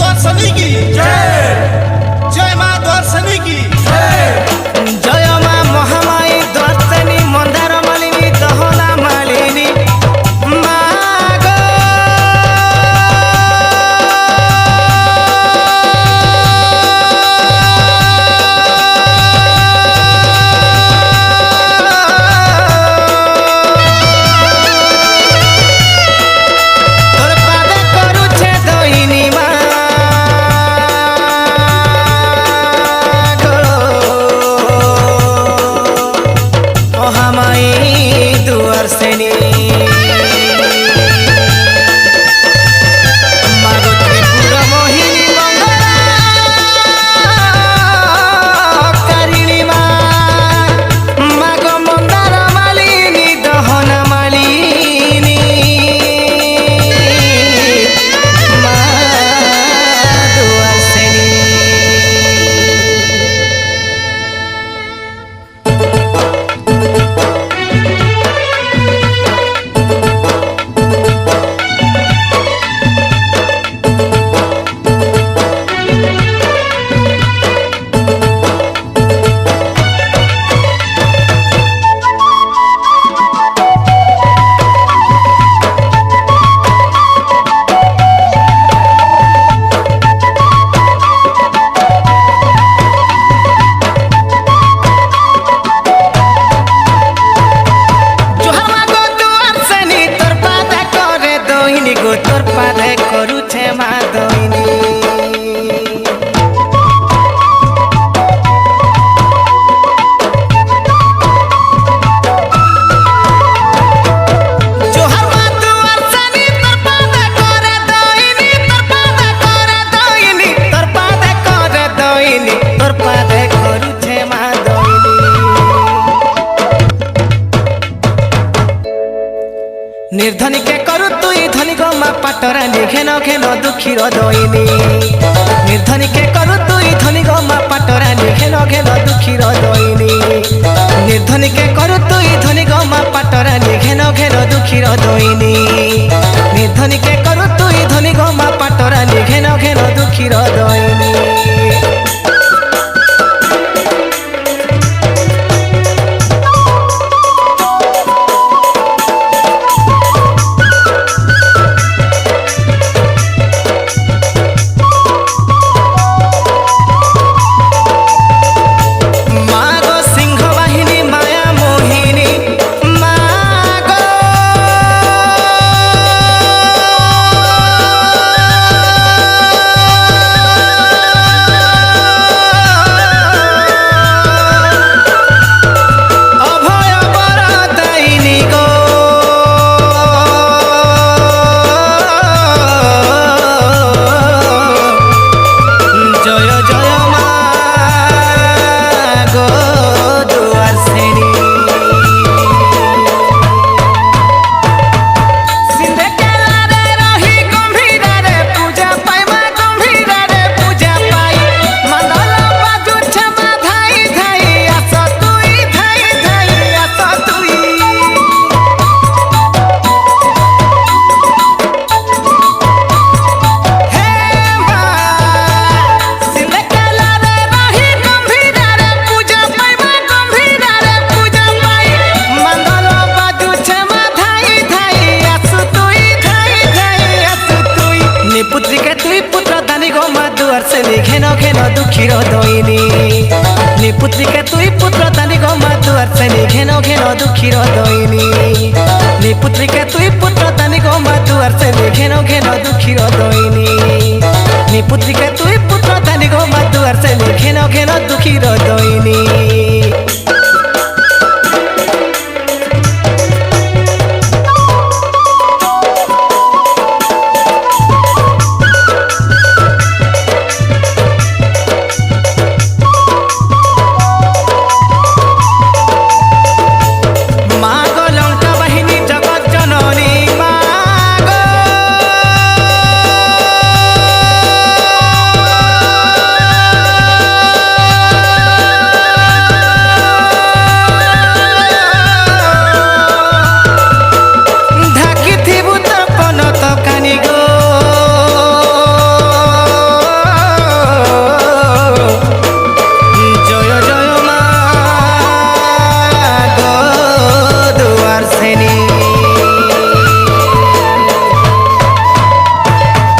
दर्शनी की जय माँ दर्शनी की जय माँ महामाई दर्शनी मंदार मालिनी दहना मालिनी मागो तोर पादे करूछे दहिनी दुआर सेनी मागो त्रिपुरा मोहिनी मंगला कारिणी मागो मंदार मालिनी दहना मालिनी मा दुआर सेनी तोर पादे करूछे माँ दहिनी जोहर माँ दुआर सेनी तोर पादे करे दहिनी तोर पादे करे दहिनी तोर पादे करे दहिनी तोर पादे करूछे माँ दहिनी निर्धनी के करू तुई धनी गो माँ पाटरा घेन घेन दुखीर दइनी निर्धनी के करू तुई धनी गो माँ पाटरा घेन घेन दुखीर दइनी निर्धनी के करू तुई धनी गो माँ पाटरा घेन घेन दुखीर दइनी निर्धनी के करू तुई धनी गो माँ पाटरा घेन घेन दुखीर दइनी घेन घेन दुखीर दइनी निपुत्री के तुई पुत्र दानी गो माँ दुआर सेनी घेन घेन दुखीर दइनी निपुत्री के तुई पुत्र दानी गो माँ दुआर सेनी घेन घेन दुखीर दइनी निपुत्री के तुई पुत्र दानी गो माँ दुआर सेनी घेन घेन दुखीर दइनी।